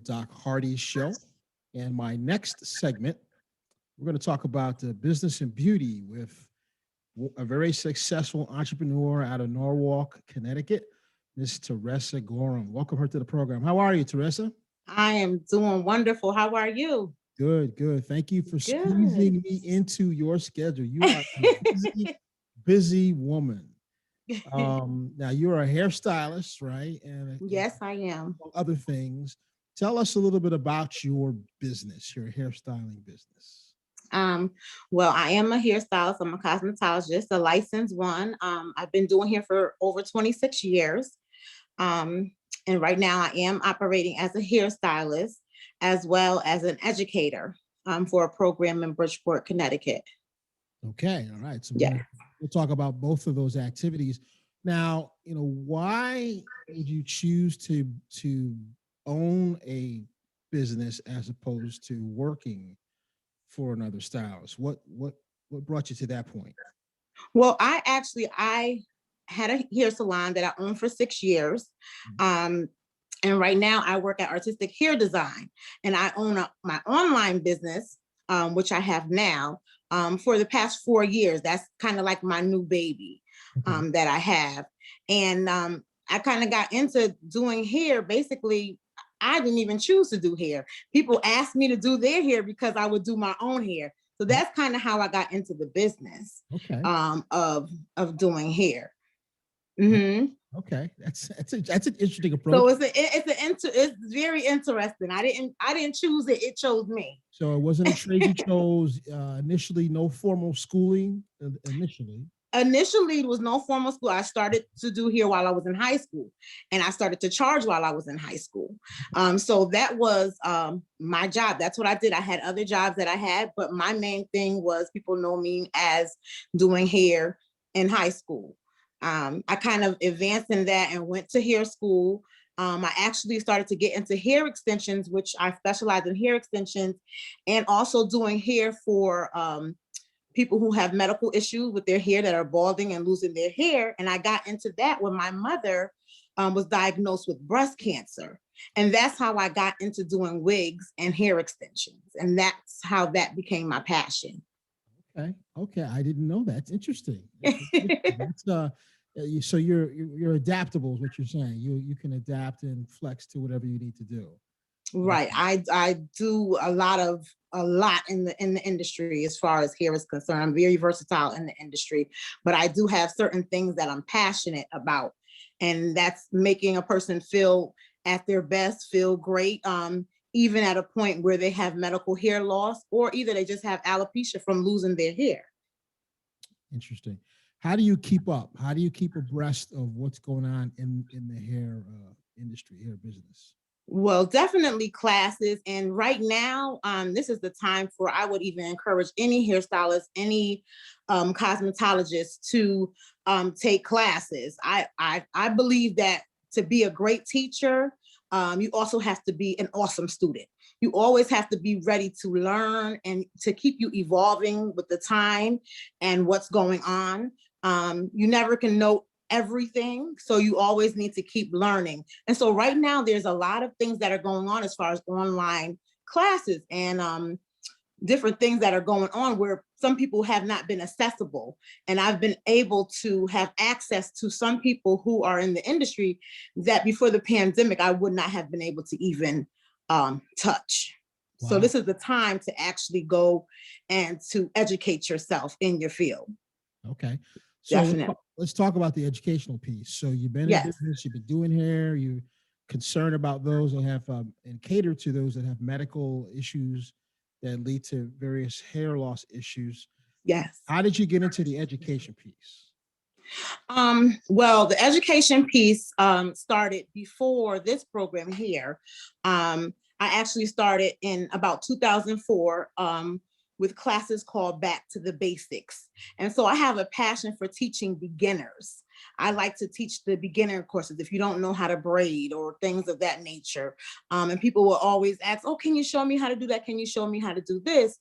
Doc Hardy's show. And my next segment, we're going to talk about business and beauty with a very successful entrepreneur out of Norwalk, Connecticut, Miss Teresa Gorham. Welcome her to the program. How are you, Teresa? I am doing wonderful. How are you? Good, good. Thank you for Good. squeezing me into your schedule. You are a busy, busy woman. Now you're a hairstylist, right? And Yes, I am. other things. Tell us a little bit about your business, your hairstyling business. Um, well, I am a hairstylist. I'm a cosmetologist, a licensed one. I've been doing hair for over 26 years. Um, and right now I am operating as a hairstylist as well as an educator for a program in Bridgeport, Connecticut. Okay, all right. So Yeah. we'll talk about both of those activities. Now, why would you choose to own a business as opposed to working for another stylist? What brought you to that point? Well, I had a hair salon that I owned for 6 years. Um, and right now I work at Artistic Hair Design, and I own my online business, which I have now for the past 4 years. That's kind of like my new baby Okay. that I have. And I kind of got into doing hair. Basically, I didn't even choose to do hair. People asked me to do their hair because I would do my own hair. So that's kind of how I got into the business Okay. of doing hair. Oh, Hmm. okay. That's an interesting approach. So it's very interesting. I didn't choose it. It chose me. So it wasn't a trade you chose initially. No formal schooling initially. Initially, it was no formal school. I started to do hair while I was in high school, and I started to charge while I was in high school. So that was my job. That's what I did. I had other jobs that I had, but my main thing was people know me as doing hair in high school. I kind of advanced in that and went to hair school. I actually started to get into hair extensions, which I specialize in hair extensions, and also doing hair for people who have medical issues with their hair that are balding and losing their hair. And I got into that when my mother was diagnosed with breast cancer. And that's how I got into doing wigs and hair extensions. And that's how that became my passion. Okay. Okay. I didn't know that. It's interesting. That's so you're adaptable is what you're saying. You can adapt and flex to whatever you need to do. Right. I do a lot in the industry as far as hair is concerned. I'm very versatile in the industry, but I do have certain things that I'm passionate about. And that's making a person feel at their best, feel great, even at a point where they have medical hair loss, or either they just have alopecia from losing their hair. Interesting. How do you keep up? How do you keep abreast of what's going on in the hair industry, hair business? Well, definitely classes. And right now, this is the time for, I would even encourage any hairstylist, any cosmetologist to take classes. I believe that to be a great teacher, you also have to be an awesome student. You always have to be ready to learn and to keep you evolving with the time and what's going on. You never can know everything. So you always need to keep learning. And so right now there's a lot of things that are going on as far as online classes and different things that are going on where some people have not been accessible. And I've been able to have access to some people who are in the industry that before the pandemic, I would not have been able to even touch. So Wow. this is the time to actually go and to educate yourself in your field. Okay. So Definitely. let's talk about the educational piece. So you've been in Yes. business, you've been doing hair, you're concerned about those that have and cater to those that have medical issues that lead to various hair loss issues. Yes. How did you get into the education piece? Well, the education piece started before this program here. I actually started in about 2004 with classes called Back to the Basics. And so I have a passion for teaching beginners. I like to teach the beginner courses if you don't know how to braid or things of that nature. And people will always ask, oh, can you show me how to do that? Can you show me how to do this?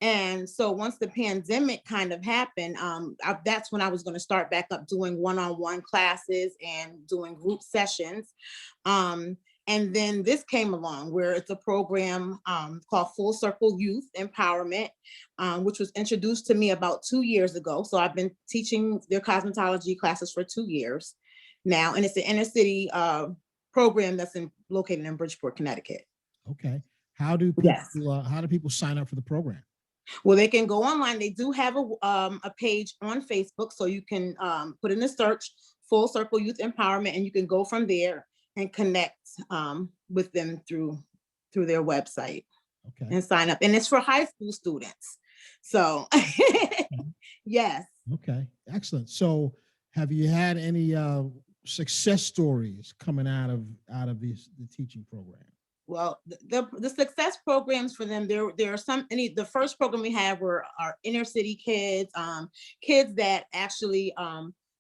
And so once the pandemic kind of happened, that's when I was going to start back up doing one-on-one classes and doing group sessions. And then this came along where it's a program called Full Circle Youth Empowerment, which was introduced to me about 2 years ago. So I've been teaching their cosmetology classes for 2 years now, and it's an inner city program that's located in Bridgeport, Connecticut. Okay. How do people Yes. how do people sign up for the program? Well, they can go online. They do have a page on Facebook, so you can put in the search Full Circle Youth Empowerment, and you can go from there and connect with them through their website. Okay. And sign up. And it's for high school students. So yes. Okay. Excellent. So have you had any success stories coming out of the teaching program? Well, the success programs for them, there are some. The first program we had were our inner city kids, kids that actually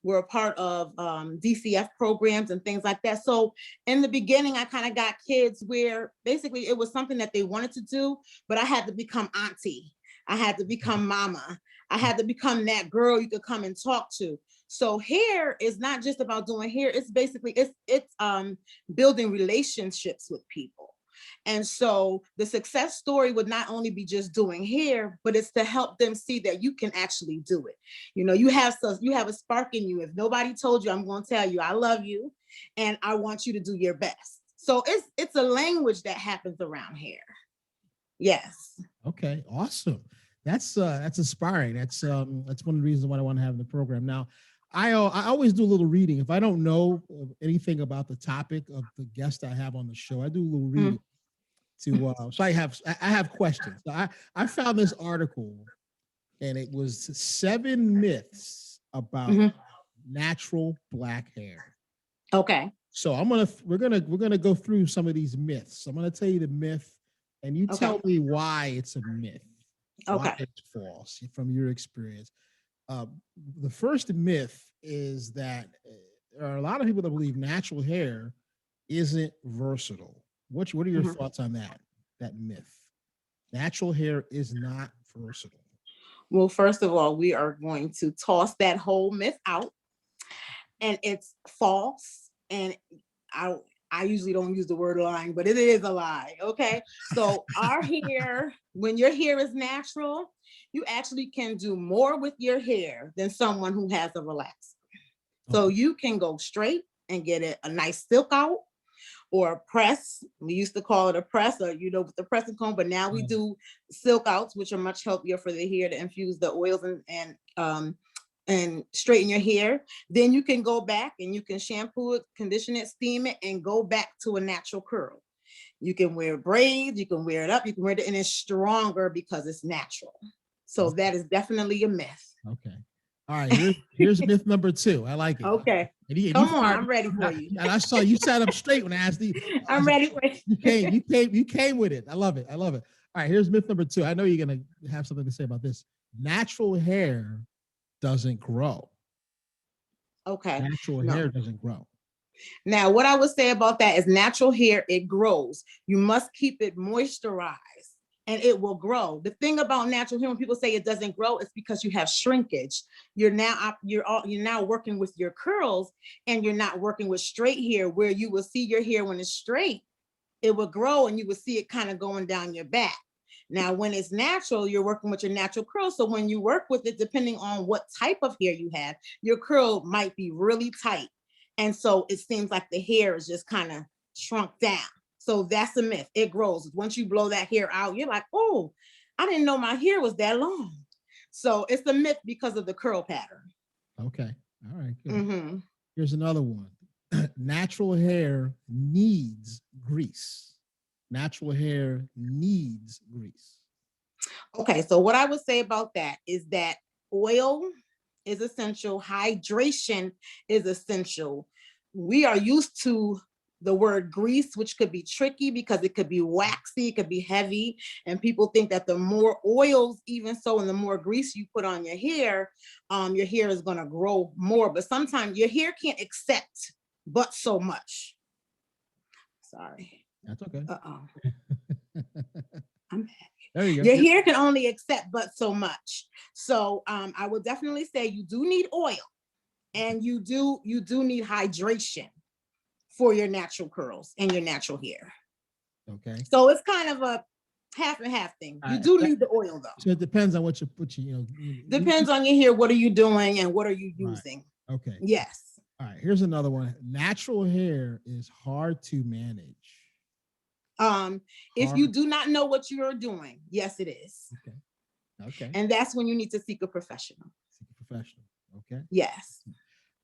were a part of DCF programs and things like that. So in the beginning, I kind of got kids where basically it was something that they wanted to do, but I had to become auntie. I had to become mama. I had to become that girl you could come and talk to. So hair is not just about doing hair. It's basically, it's building relationships with people. And so the success story would not only be just doing hair, but it's to help them see that you can actually do it. You know, you have a spark in you. If nobody told you, I'm going to tell you, I love you and I want you to do your best. So it's a language that happens around here. Yes. Okay, awesome. That's inspiring. That's one of the reasons why I want to have the program. Now, I always do a little reading. If I don't know anything about the topic of the guest I have on the show, I do a little reading to so I have questions. So I found this article, and it was 7 myths about natural black hair. Okay. So we're gonna go through some of these myths. I'm gonna tell you the myth, and you tell me why it's a myth. Why it's false from your experience. The first myth is that there are a lot of people that believe natural hair isn't versatile. What are your thoughts on that myth? Natural hair is not versatile. Well, first of all, we are going to toss that whole myth out, and it's false. And I usually don't use the word lying, but it is a lie. Okay. So our hair, when your hair is natural, you actually can do more with your hair than someone who has a relaxer. So you can go straight and get a nice silk out, or a press. We used to call it a press, or with the pressing comb, but now we do silk outs, which are much healthier for the hair to infuse the oils and straighten your hair. Then you can go back and you can shampoo it, condition it, steam it, and go back to a natural curl. You can wear braids, you can wear it up, you can wear it, and it's stronger because it's natural. So that is definitely a myth. Okay. All right, here's myth number 2. I like it. Okay. Come on, I'm ready for you. And I saw you sat up straight when I asked you. I'm ready for you. You came with it. I love it. All right, here's myth number 2. I know you're gonna have something to say about this. Natural hair doesn't grow. Okay. Natural hair doesn't grow. Now, what I would say about that is natural hair, it grows. You must keep it moisturized and it will grow. The thing about natural hair, when people say it doesn't grow, it's because you have shrinkage. You're now working with your curls, and you're not working with straight hair, where you will see your hair when it's straight, it will grow and you will see it kind of going down your back. Now, when it's natural, you're working with your natural curl. So when you work with it, depending on what type of hair you have, your curl might be really tight. And so it seems like the hair is just kind of shrunk down. So that's a myth. It grows. Once you blow that hair out, you're like, oh, I didn't know my hair was that long. So it's a myth because of the curl pattern. Okay. All right. Good. Here's another one. Natural hair needs grease. Natural hair needs grease. Okay. So what I would say about that is that oil is essential. Hydration is essential. We are used to the word grease, which could be tricky because it could be waxy, it could be heavy. And people think that the more oils, even so, and the more grease you put on your hair is going to grow more. But sometimes your hair can't accept but so much. Sorry. That's okay. I'm back. There you go. Your hair can only accept but so much. So I would definitely say you do need oil, and you do need hydration for your natural curls and your natural hair. Okay. So it's kind of a half and half thing. You do need the oil though. So it depends on what you put, Depends on your hair. What are you doing and what are you using? Right. Okay. Yes. All right. Here's another one. Natural hair is hard to manage. If you do not know what you are doing, yes, it is. Okay. Okay. And that's when you need to seek a professional. Seek a professional. Okay. Yes.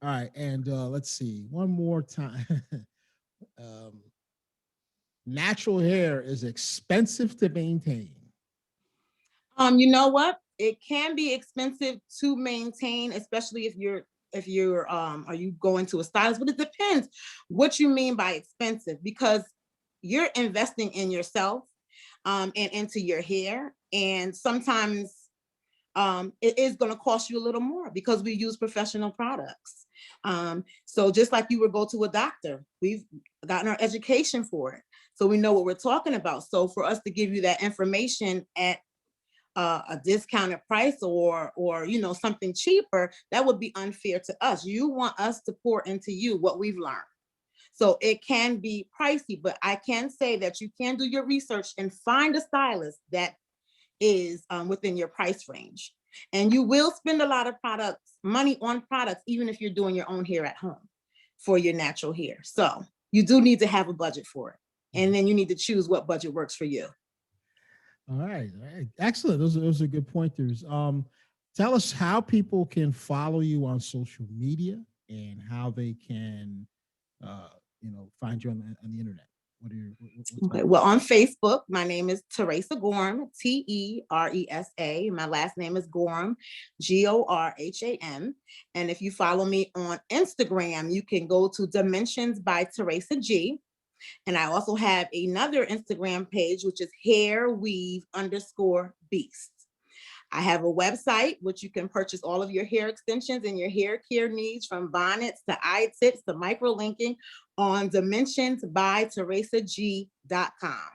All right. And let's see. One more time. Natural hair is expensive to maintain. You know what? It can be expensive to maintain, especially if you're are you going to a stylist, but it depends what you mean by expensive, because you're investing in yourself and into your hair. And sometimes it is going to cost you a little more because we use professional products. So just like you would go to a doctor, we've gotten our education for it. So we know what we're talking about. So for us to give you that information at a discounted price or something cheaper, that would be unfair to us. You want us to pour into you what we've learned. So it can be pricey, but I can say that you can do your research and find a stylist that is within your price range. And you will spend a lot of money on products, even if you're doing your own hair at home for your natural hair. So you do need to have a budget for it. And then you need to choose what budget works for you. All right. Excellent. Those are good pointers. Tell us how people can follow you on social media and how they can, find you on the internet. Okay. Well, on Facebook, my name is Teresa Gorham, Teresa. My last name is Gorham, Gorham. And if you follow me on Instagram, you can go to Dimensions by Teresa G. And I also have another Instagram page, which is hairweave_beast. I have a website, which you can purchase all of your hair extensions and your hair care needs, from bonnets to eye tips to micro linking, on dimensionsbyteresag.com.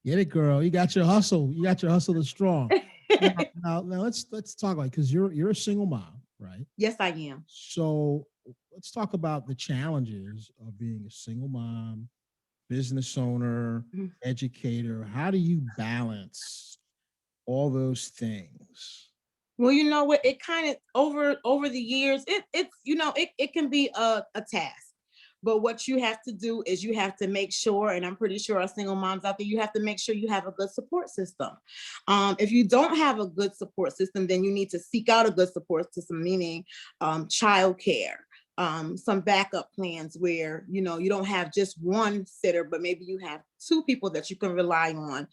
Get it, girl. You got your hustle. You got your hustle is strong. now let's talk about it, because you're a single mom, right? Yes, I am. So let's talk about the challenges of being a single mom, business owner, educator. How do you balance all those things? Well, you know what? It kind of over the years, it can be a task. But what you have to do is you have to make sure, and I'm pretty sure our single moms out there, you have to make sure you have a good support system. If you don't have a good support system, then you need to seek out a good support system, meaning childcare. Some backup plans where you don't have just one sitter, but maybe you have two people that you can rely on,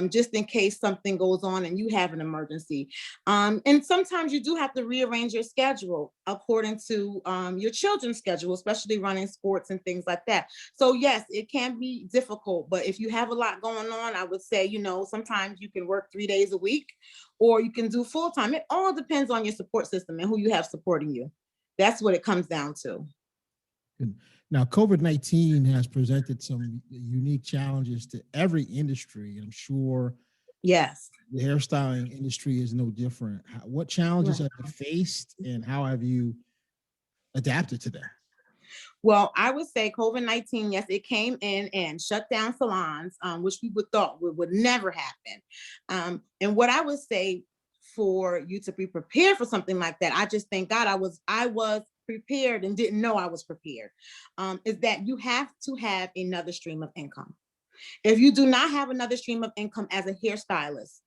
just in case something goes on and you have an emergency. And sometimes you do have to rearrange your schedule according to your children's schedule, especially running sports and things like that. So yes, it can be difficult, but if you have a lot going on, I would say, sometimes you can work 3 days a week, or you can do full time. It all depends on your support system and who you have supporting you. That's what it comes down to. Now, COVID-19 has presented some unique challenges to every industry. I'm sure. Yes. The hairstyling industry is no different. What challenges have you faced, and how have you adapted to that? Well, I would say COVID-19, yes, it came in and shut down salons, which we thought would never happen. And what I would say for you to be prepared for something like that, I just thank God I was prepared and didn't know I was prepared, is that you have to have another stream of income. If you do not have another stream of income as a hairstylist,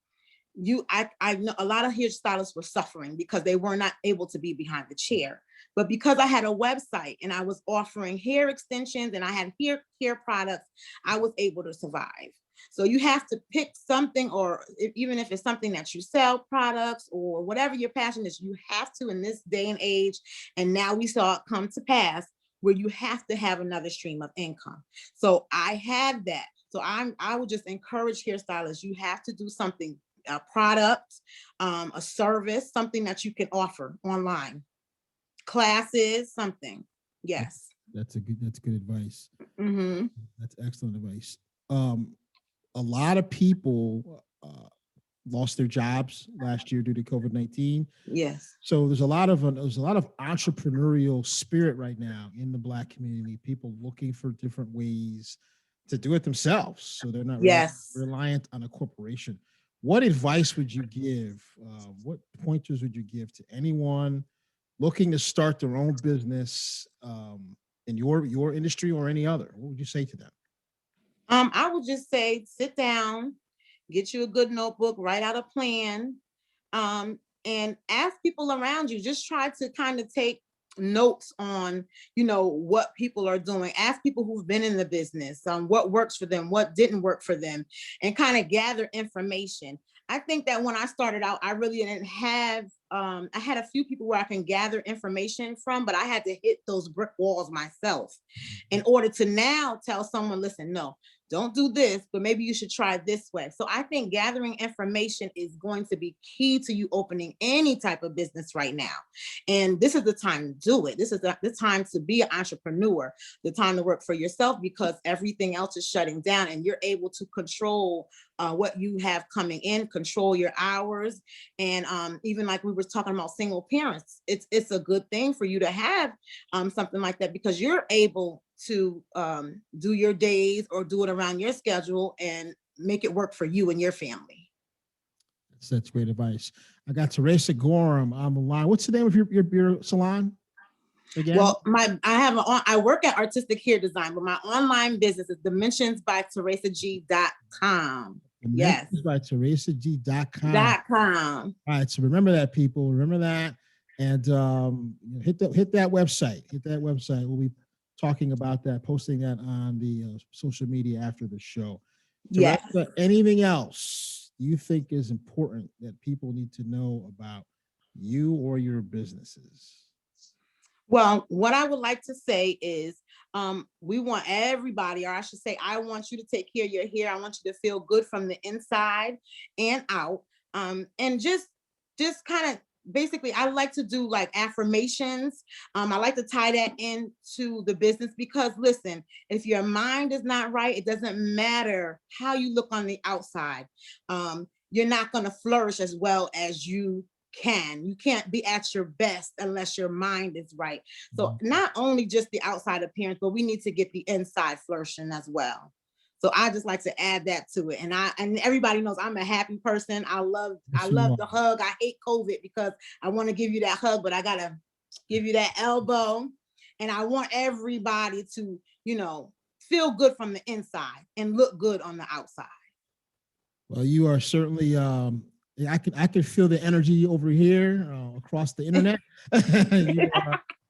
I know a lot of hairstylists were suffering because they were not able to be behind the chair. But because I had a website and I was offering hair extensions and I had hair care products, I was able to survive. So you have to pick something, or even if it's something that you sell, products or whatever your passion is, you have to, in this day and age, and now we saw it come to pass, where you have to have another stream of income. So I have that. So I would just encourage hairstylists, you have to do something, a product, a service, something that you can offer online, classes, something. Yes. That's good advice. Mm-hmm. That's excellent advice. A lot of people lost their jobs last year due to COVID-19. Yes. So there's a lot of entrepreneurial spirit right now in the Black community. People looking for different ways to do it themselves, so they're not Yes. reliant on a corporation. What advice would you give? What pointers would you give to anyone looking to start their own business in your industry or any other? What would you say to them? I would just say sit down, get you a good notebook, write out a plan, and ask people around you. Just try to kind of take notes on, what people are doing. Ask people who've been in the business, what works for them, what didn't work for them, and kind of gather information. I think that when I started out, I really didn't have, I had a few people where I can gather information from, but I had to hit those brick walls myself in order to now tell someone, listen, no, don't do this, but maybe you should try this way. So I think gathering information is going to be key to you opening any type of business right now. And this is the time to do it. This is the time to be an entrepreneur, the time to work for yourself, because everything else is shutting down and you're able to control what you have coming in, control your hours. And even like we were talking about single parents, it's a good thing for you to have something like that, because you're able to do your days or do it around your schedule and make it work for you and your family. That's great advice. I got Teresa Gorham on the line. What's the name of your salon again? Well, I work at Artistic Hair Design, but my online business is dimensionsbyteresag.com. Yes. By TeresaG.com. .com. All right. So remember that, people. Remember that. And hit that website. Hit that website. We'll be talking about that, posting that on the social media after the show. Yes. Teresa, anything else you think is important that people need to know about you or your businesses? Well, what I would like to say is we want everybody, or I should say, I want you to take care of your hair. I want you to feel good from the inside and out. And just kind of basically, I like to do like affirmations. I like to tie that into the business, because listen, if your mind is not right, it doesn't matter how you look on the outside. You're not going to flourish as well as you can't be at your best unless your mind is right. So not only just the outside appearance, but we need to get the inside flourishing as well. So I just like to add that to it. And everybody knows I'm a happy person. I love the hug. I hate COVID because I want to give you that hug, but I gotta give you that elbow. And I want everybody to, feel good from the inside and look good on the outside. Well, you are certainly I can feel the energy over here across the internet.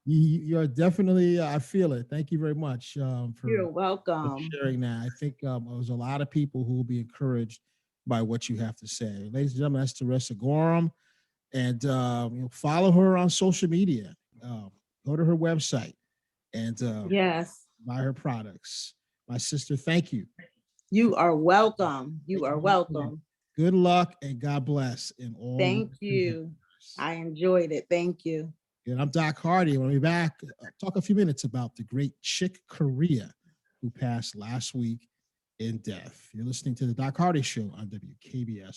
You are definitely, I feel it. Thank you very much You're welcome. for sharing that. I think there's a lot of people who will be encouraged by what you have to say. Ladies and gentlemen, that's Teresa Gorham. And follow her on social media. Go to her website and yes, buy her products. My sister, thank you. You are welcome. You are welcome. Good luck and God bless in all. Thank you. I enjoyed it. Thank you. And I'm Doc Hardy. When we back, talk a few minutes about the great Chick Corea, who passed last week in death. You're listening to the Doc Hardy Show on WKBS.